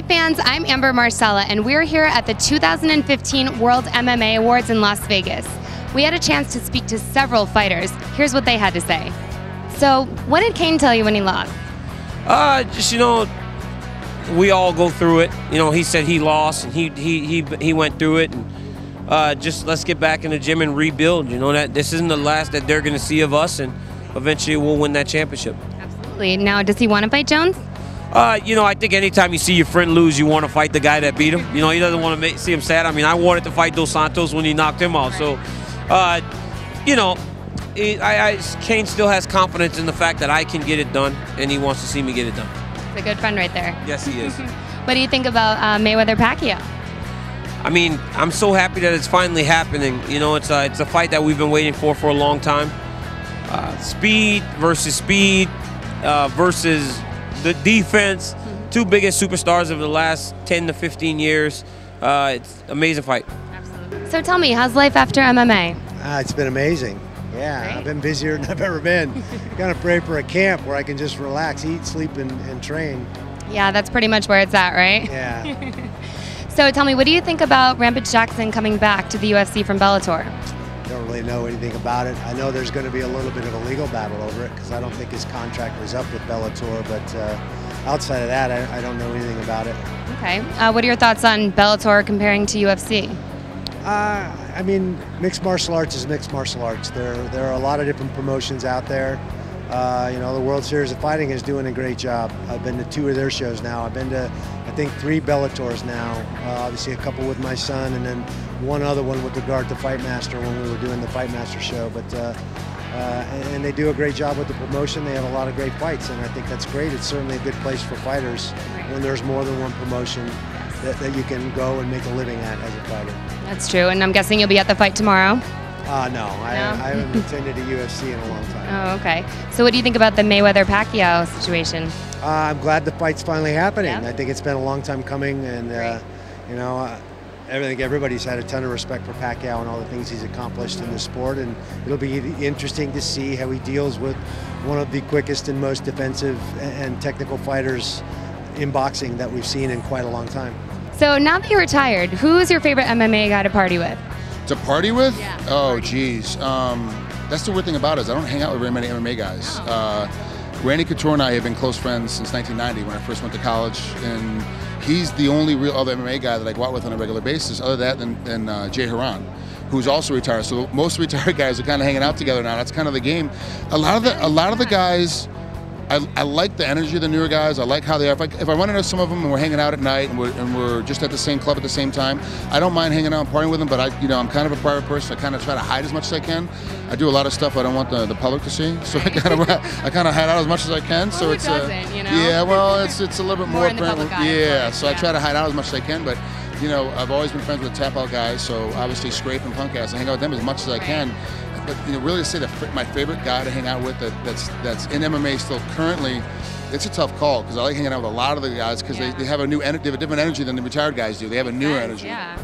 Hi fans, I'm Amber Marsala and we're here at the 2015 World MMA Awards in Las Vegas. We had a chance to speak to several fighters. Here's what they had to say. So, what did Cain tell you when he lost? Just, we all go through it. He said he lost and he went through it, and just let's get back in the gym and rebuild. That this isn't the last that they're going to see of us, and eventually we'll win that championship. Absolutely. Now, does he want to fight Jones? I think anytime you see your friend lose, you want to fight the guy that beat him. He doesn't want to see him sad. I mean, I wanted to fight Dos Santos when he knocked him out. So, Cain still has confidence in the fact that I can get it done, and he wants to see me get it done. It's a good friend right there. Yes, he is. What do you think about Mayweather-Pacquiao? I mean, I'm so happy that it's finally happening. It's a fight that we've been waiting for a long time. Speed versus speed versus the defense. Two biggest superstars of the last 10 to 15 years. It's an amazing fight. Absolutely. So tell me, how's life after MMA? It's been amazing. Yeah, Great. I've been busier than I've ever been. Kind of pray for a camp where I can just relax, eat, sleep, and train. Yeah, that's pretty much where it's at, right? Yeah. So tell me, what do you think about Rampage Jackson coming back to the UFC from Bellator? Don't really know anything about it. I know there's going to be a little bit of a legal battle over it because I don't think his contract was up with Bellator, but outside of that, I don't know anything about it. Okay. What are your thoughts on Bellator comparing to UFC? I mean, mixed martial arts is mixed martial arts. There are a lot of different promotions out there. The World Series of Fighting is doing a great job. I've been to 2 of their shows now. I've been to, I think, 3 Bellators now. Obviously a couple with my son, and then one other one with regard to Fight Master when we were doing the Fight Master show. But and they do a great job with the promotion. They have a lot of great fights, and I think that's great. It's certainly a good place for fighters when there's more than one promotion that you can go and make a living at as a fighter. That's true, and I'm guessing you'll be at the fight tomorrow? No, I haven't attended a UFC in a long time. Oh, okay. So what do you think about the Mayweather-Pacquiao situation? I'm glad the fight's finally happening. Yeah. I think it's been a long time coming, and I think everybody's had a ton of respect for Pacquiao and all the things he's accomplished in the sport, and it'll be interesting to see how he deals with one of the quickest and most defensive and technical fighters in boxing that we've seen in quite a long time. So now that you're retired, who is your favorite MMA guy to party with? To party with? Yeah. Oh, geez. That's the weird thing about it is I don't hang out with very many MMA guys. Randy Couture and I have been close friends since 1990 when I first went to college, and he's the only real other MMA guy that I go out with on a regular basis, other than Jay Haran, who's also retired. So most retired guys are kind of hanging out together now. That's kind of the game. A lot of the guys. I like the energy of the newer guys. I like how they are. If I run into some of them and we're hanging out at night and we're just at the same club at the same time, I don't mind hanging out and partying with them. But I'm kind of a private person. I kind of try to hide as much as I can. I do a lot of stuff I don't want the public to see. So I kind of hide out as much as I can. Well, so who it's doesn't, yeah. Well, it's a little bit more in the apparent. public eye, Yeah. course, So I try to hide out as much as I can. But I've always been friends with the tap out guys. So obviously Scrape and Punk ass. I hang out with them as much as I can. But really to say that my favorite guy to hang out with that's in MMA still currently. It's a tough call because I like hanging out with a lot of the guys because they have a different energy than the retired guys do. They have a newer energy. Yeah.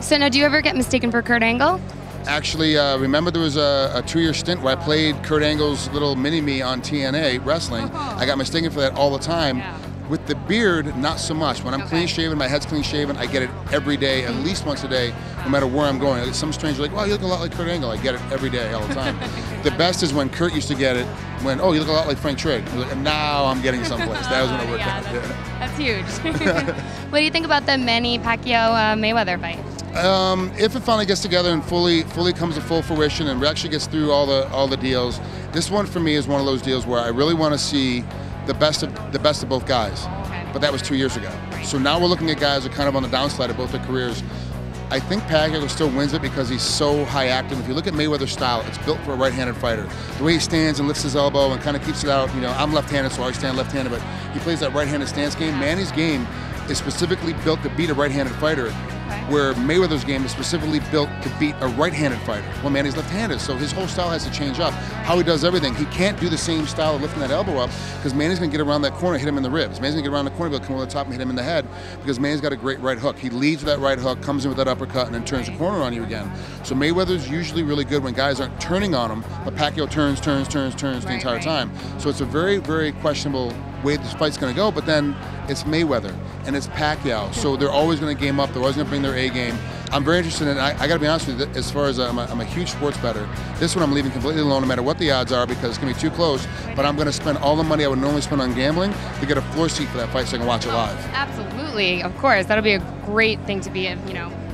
So now, do you ever get mistaken for Kurt Angle? Actually, remember there was a 2-year stint where I played Kurt Angle's little mini-me on TNA wrestling. I got mistaken for that all the time. Yeah. With the beard, not so much. When I'm clean shaven, my head's clean shaven, I get it every day, at least once a day, no matter where I'm going. Some stranger like, wow, you look a lot like Kurt Angle. I get it every day, all the time. The best is when Kurt used to get it when, oh, you look a lot like Frank Trigg. And now I'm getting someplace. That was when it worked out. Yeah. That's huge. What do you think about the Manny Pacquiao-Mayweather fight? If it finally gets together and fully comes to full fruition and actually gets through all the deals, this one for me is one of those deals where I really want to see the best of both guys. Okay. But that was 2 years ago. So now we're looking at guys who are kind of on the downslide of both their careers. I think Pacquiao still wins it because he's so high active. If you look at Mayweather's style, it's built for a right-handed fighter. The way he stands and lifts his elbow and kind of keeps it out. I'm left-handed, so I stand left-handed, but he plays that right-handed stance game. Manny's game is specifically built to beat a right-handed fighter, where Mayweather's game is specifically built to beat a right-handed fighter. Well, Manny's left-handed, so his whole style has to change up. How he does everything. He can't do the same style of lifting that elbow up because Manny's going to get around that corner and hit him in the ribs. Manny's going to get around the corner, come over the top and hit him in the head because Manny's got a great right hook. He leads with that right hook, comes in with that uppercut, and then turns the corner on you again. So Mayweather's usually really good when guys aren't turning on him, but Pacquiao turns the entire time. So it's a very, very questionable way this fight's going to go, but then it's Mayweather, and it's Pacquiao. So they're always going to game up. They're always going to bring their A game. I'm very interested in it. I got to be honest with you, as far as I'm a huge sports bettor. This one I'm leaving completely alone no matter what the odds are because it's going to be too close. But I'm going to spend all the money I would normally spend on gambling to get a floor seat for that fight so I can watch it live. Absolutely, of course. That'll be a great thing to be,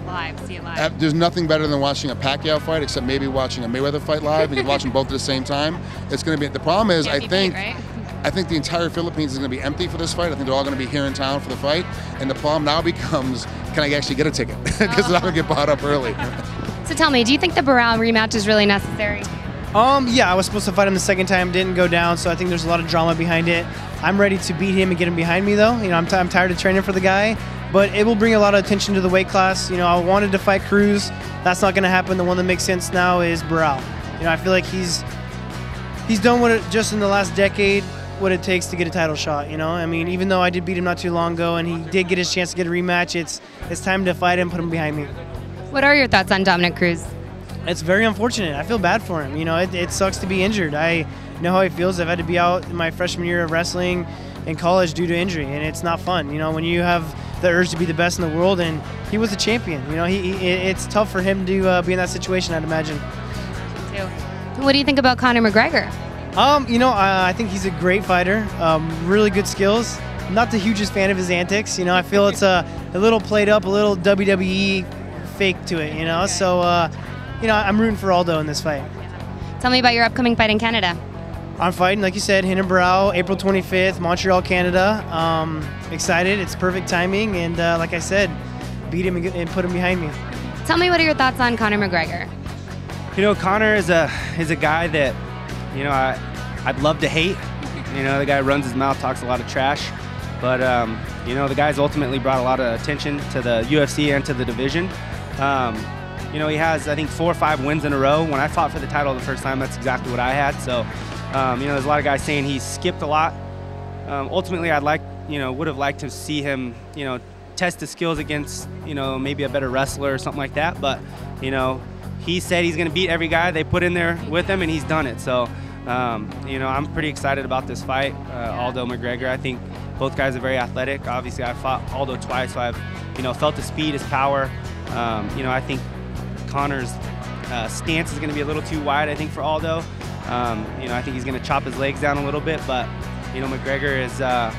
live, see it live. There's nothing better than watching a Pacquiao fight except maybe watching a Mayweather fight live. You can watch them both at the same time. It's going to be, the problem is, I think the entire Philippines is going to be empty for this fight. I think they're all going to be here in town for the fight. And the problem now becomes, can I actually get a ticket? Because they're not going to get bought up early. So tell me, do you think the Barao rematch is really necessary? Yeah, I was supposed to fight him the second time, didn't go down, so I think there's a lot of drama behind it. I'm ready to beat him and get him behind me, though. I'm tired of training for the guy, but it will bring a lot of attention to the weight class. I wanted to fight Cruz. That's not going to happen. The one that makes sense now is Barao. I feel like he's done what just in the last decade what it takes to get a title shot. Even though I did beat him not too long ago and he did get his chance to get a rematch, it's time to fight him, put him behind me. What are your thoughts on Dominic Cruz? It's very unfortunate. I feel bad for him. It sucks to be injured. I know how he feels. I've had to be out in my freshman year of wrestling in college due to injury, and it's not fun. When you have the urge to be the best in the world, and he was a champion. It's tough for him to be in that situation, I'd imagine. Me too. What do you think about Conor McGregor? I think he's a great fighter. Really good skills. Not the hugest fan of his antics. I feel it's a little played up, a little WWE fake to it. So. I'm rooting for Aldo in this fight. Tell me about your upcoming fight in Canada. I'm fighting, like you said, Renan Barao, April 25th, Montreal, Canada. Excited. It's perfect timing. And like I said, beat him and put him behind me. Tell me, what are your thoughts on Conor McGregor? Conor is a guy that, I'd love to hate. The guy runs his mouth, talks a lot of trash. But, the guy's ultimately brought a lot of attention to the UFC and to the division. He has, I think, 4 or 5 wins in a row. When I fought for the title the first time, that's exactly what I had. So, there's a lot of guys saying he's skipped a lot. Ultimately, would have liked to see him, test his skills against, maybe a better wrestler or something like that. But, he said he's going to beat every guy they put in there with him, and he's done it. So, I'm pretty excited about this fight, Aldo McGregor. I think both guys are very athletic. Obviously, I fought Aldo twice, so I've, felt his speed, his power. I think Conor's stance is going to be a little too wide, I think, for Aldo. I think he's going to chop his legs down a little bit, but, McGregor has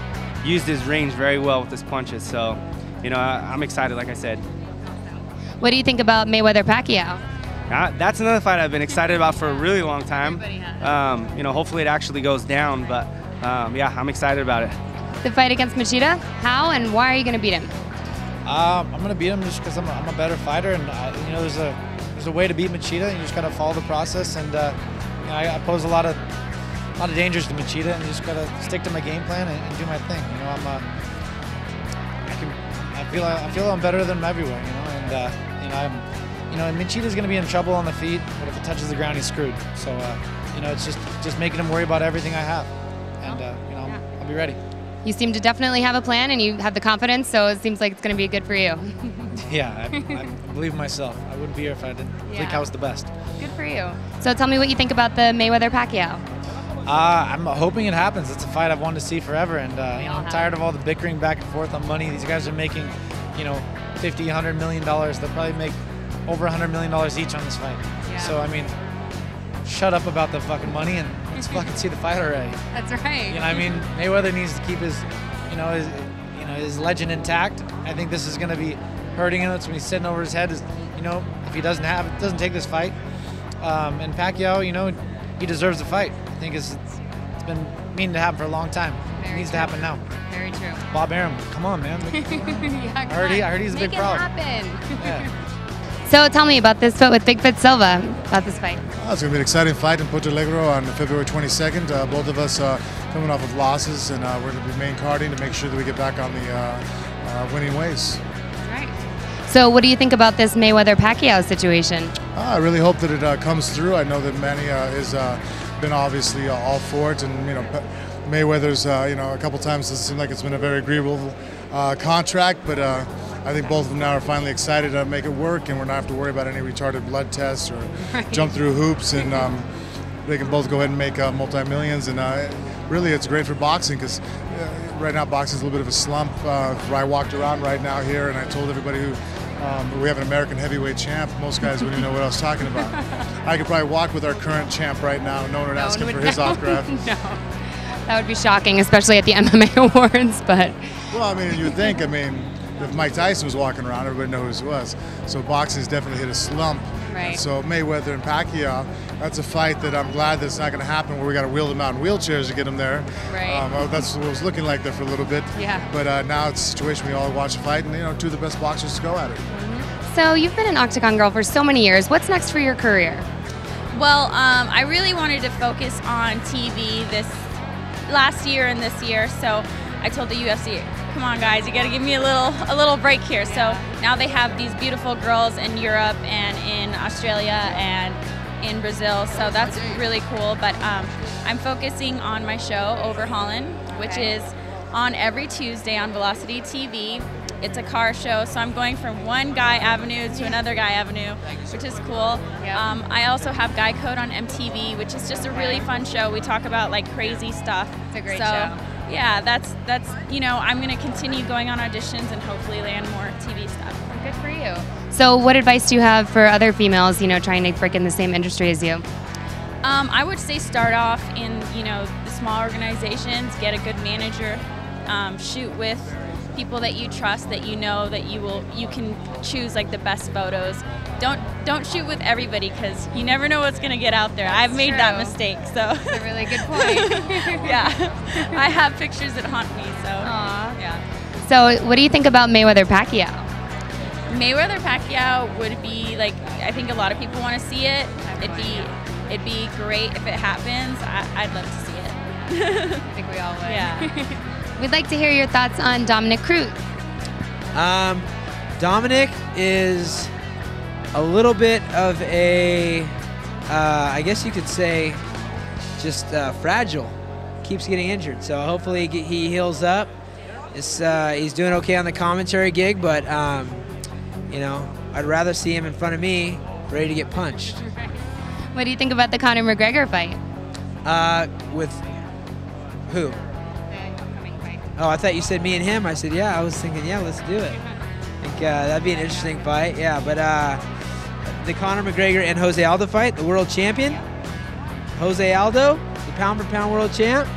used his range very well with his punches. So, I'm excited, like I said. What do you think about Mayweather-Pacquiao? That's another fight I've been excited about for a really long time. Hopefully it actually goes down, but, yeah, I'm excited about it. The fight against Machida, how and why are you going to beat him? I'm going to beat him just because I'm a better fighter, and there's a way to beat Machida. You just got to follow the process, and I pose a lot of dangers to Machida, and you just got to stick to my game plan and do my thing. I feel I'm better than him everywhere. And Machida's going to be in trouble on the feet, but if it touches the ground, he's screwed. So it's just making him worry about everything I have, and I'll be ready. You seem to definitely have a plan, and you have the confidence, so it seems like it's going to be good for you. Yeah, I believe in myself. I wouldn't be here if I didn't think I was the best. Good for you. So tell me what you think about the Mayweather-Pacquiao. I'm hoping it happens. It's a fight I've wanted to see forever, and I'm tired of all the bickering back and forth on money. These guys are making, $50, $100 million. They'll probably make over $100 million each on this fight. Yeah. So, shut up about the fucking money and let's fucking see the fight already. That's right. Mayweather needs to keep his, his legend intact. I think this is going to be hurting him. It's when he's sitting over his head. If he doesn't take this fight, and Pacquiao, he deserves the fight. I think it's been meaning to happen for a long time. It needs to happen now. Very true. Bob Arum, come on, man. Yeah, I heard he's a big problem. Make it happen. Yeah. So tell me about this fight with Bigfoot Silva, about this fight. It's going to be an exciting fight in Puerto Alegre on February 22nd. Both of us coming off of losses, and we're going to be main carding to make sure that we get back on the winning ways. Right. So what do you think about this Mayweather-Pacquiao situation? I really hope that it comes through. I know that Manny has been obviously all for it, and Mayweather's a couple times it seemed like it's been a very agreeable contract, but I think both of them now are finally excited to make it work, and we're not have to worry about any retarded blood tests or jump through hoops, and they can both go ahead and make multi-millions. And really, it's great for boxing because right now boxing's a little bit of a slump. I walked around right now here and I told everybody who we have an American heavyweight champ. Most guys wouldn't even know what I was talking about. I could probably walk with our current champ right now. No one would ask him for his autograph. No, that would be shocking, especially at the MMA Awards. But well, I mean, you'd think. I mean, if Mike Tyson was walking around, everybody would know who he was. So boxing's definitely hit a slump. Right. So Mayweather and Pacquiao, that's a fight that I'm glad that's not going to happen where we got to wheel them out in wheelchairs to get them there. Right. That's what it was looking like there for a little bit. Yeah. But now it's a situation we all watch a fight, and two of the best boxers to go at it. So you've been an Octagon girl for so many years. What's next for your career? Well, I really wanted to focus on TV this last year and this year, so I told the UFC, come on guys, you got to give me a little break here. So now they have these beautiful girls in Europe and in Australia and in Brazil, so that's really cool. But I'm focusing on my show, Overhauling, which is on every Tuesday on Velocity TV. It's a car show, so I'm going from one Guy Avenue to another Guy Avenue, which is cool. I also have Guy Code on MTV, which is just a really fun show. We talk about like crazy stuff. It's a great show. Yeah, that's I'm gonna continue going on auditions and hopefully land more TV stuff. Good for you. So what advice do you have for other females, trying to break in the same industry as you? I would say start off in the small organizations, get a good manager, shoot with people that you trust, that you know that you can choose like the best photos. Don't shoot with everybody because you never know what's gonna get out there. I've made that mistake, so that's a really good point. Yeah, I have pictures that haunt me. So yeah. So what do you think about Mayweather Pacquiao? Mayweather Pacquiao would be like, I think a lot of people want to see it. It'd be great if it happens. I'd love to see it. I think we all would. Yeah. We'd like to hear your thoughts on Dominic Cruz. Dominic is a little bit of a, I guess you could say, just fragile. Keeps getting injured, so hopefully he heals up. He's doing okay on the commentary gig, but I'd rather see him in front of me, ready to get punched. What do you think about the Conor McGregor fight? With who? Oh, I thought you said me and him. I said, yeah. I was thinking, yeah, let's do it. I think that'd be an interesting fight. Yeah, but the Conor McGregor and Jose Aldo fight, the world champion, Jose Aldo, the pound-for-pound world champ.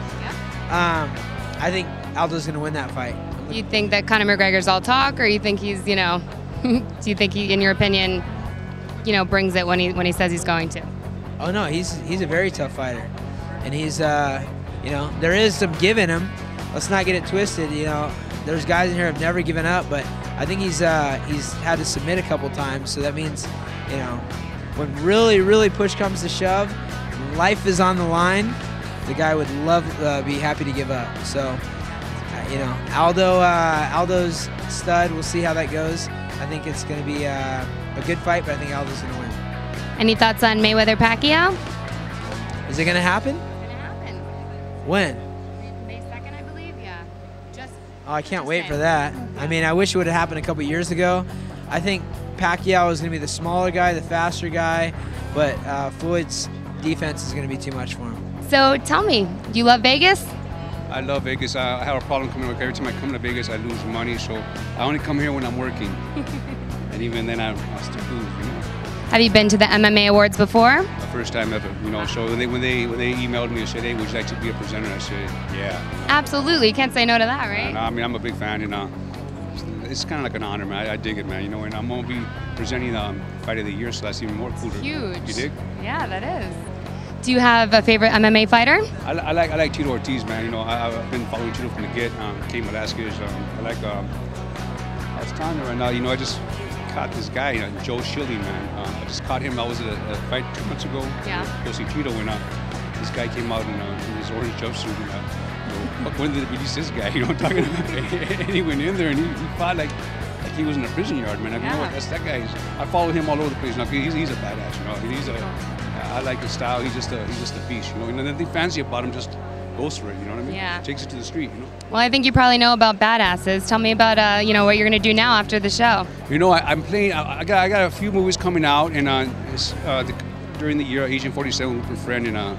I think Aldo's going to win that fight. You think that Conor McGregor's all talk, or you think he's, do you think he, in your opinion, brings it when he says he's going to? Oh no, he's a very tough fighter, and he's there is some give in him. Let's not get it twisted. There's guys in here who have never given up, but I think he's had to submit a couple times. So that means, when really push comes to shove, life is on the line, the guy would be happy to give up. So, Aldo's stud. We'll see how that goes. I think it's going to be a good fight, but I think Aldo's going to win. Any thoughts on Mayweather Pacquiao? Is it going to happen? It's going to happen. When? May 2nd, I believe. Yeah. Oh, I can't wait for that. I mean, I wish it would have happened a couple years ago. I think Pacquiao is going to be the smaller guy, the faster guy, but Floyd's defense is going to be too much for him. So tell me, do you love Vegas? I love Vegas. I have a problem coming. Every time I come to Vegas, I lose money. So I only come here when I'm working, and even then, I still lose. Have you been to the MMA Awards before? The first time ever. So when they emailed me and said, "Hey, would you like to be a presenter?" I said, "Yeah." Absolutely, you can't say no to that, right? I mean, I'm a big fan. It's kind of like an honor, man. I dig it, man. And I'm gonna be presenting the Fight of the Year, so that's even more cooler. Huge. You dig? Yeah, that is. Do you have a favorite MMA fighter? I like Tito Ortiz, man. I've been following Tito from the get. Cain Velasquez. I like. I was telling you right now. I just caught this guy, Joe Schilling, man. I just caught him. I was at a fight 2 months ago. Yeah. Go see Tito, and this guy came out in his orange jumpsuit. When did they release this guy? I'm talking about. And he went in there and he fought like he was in a prison yard, man. You know what? That's that guy. I follow him all over the place. He's a badass. I like his style. He's just a beast, And nothing fancy about him. Just goes for it. You know what I mean? Yeah. Takes it to the street. Well, I think you probably know about badasses. Tell me about what you're gonna do now after the show. I'm playing. I got a few movies coming out, and during the year, Agent 47 with my friend, and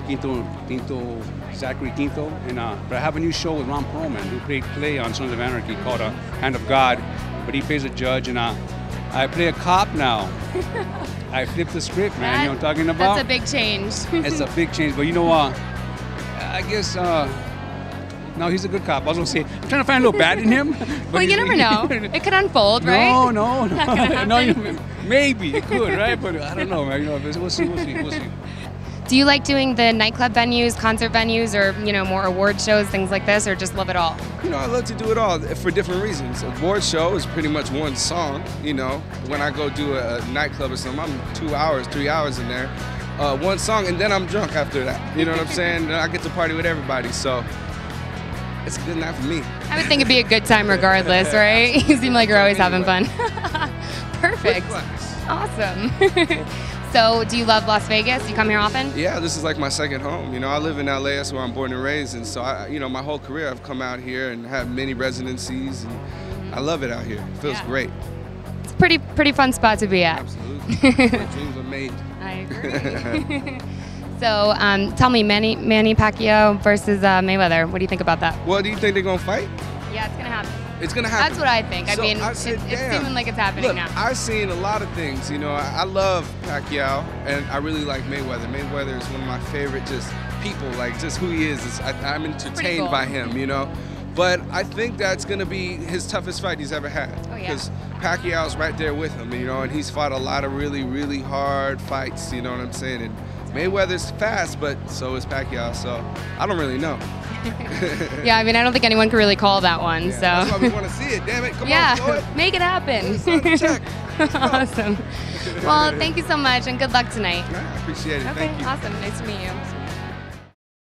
Quinto Zachary Quinto, and but I have a new show with Ron Perlman, who played Clay on Sons of Anarchy, called Hand of God, but he plays a judge, and I play a cop now. I flipped the script, man. You know what I'm talking about? That's a big change. It's a big change, but you know what? I guess. No, he's a good cop. I was gonna say, I'm trying to find a little bad in him. Well, you never know. It could unfold, right? No. Maybe it could, right? But I don't know, man. You know, we'll see. Do you like doing the nightclub venues, concert venues, or more award shows, things like this, or just love it all? I love to do it all for different reasons. Award show is pretty much one song. When I go do a nightclub or something, I'm 2 hours, 3 hours in there, one song, and then I'm drunk after that. You know what I'm saying? And I get to party with everybody, so it's a good night for me. I would think it'd be a good time regardless, right? You seem like you're always having fun. Perfect. Awesome. So, do you love Las Vegas? You come here often? Yeah, this is like my second home. I live in LA, that's where I'm born and raised, and so my whole career I've come out here and have many residencies, and I love it out here. It feels great. It's a pretty fun spot to be at. Absolutely. My dreams are made. I agree. So, tell me, Manny Pacquiao versus Mayweather. What do you think about that? Well, do you think they're gonna fight? Yeah, it's gonna happen. It's gonna happen. That's what I think. So I mean, I said, it's seeming like it's happening Look, now. I've seen a lot of things. I love Pacquiao, and I really like Mayweather. Mayweather is one of my favorite people, like just who he is. I'm entertained by him, But I think that's gonna be his toughest fight he's ever had. Oh, yeah. Because Pacquiao's right there with him, and he's fought a lot of really, really hard fights, you know what I'm saying? And Mayweather's fast, but so is Pacquiao, so I don't really know. Yeah, I mean, I don't think anyone can really call that one, so. That's why we want to see it, damn it, come on, show it. Make it happen. Check. Awesome. Well, thank you so much, and good luck tonight. I appreciate it, Okay, thank you. awesome, nice to meet you.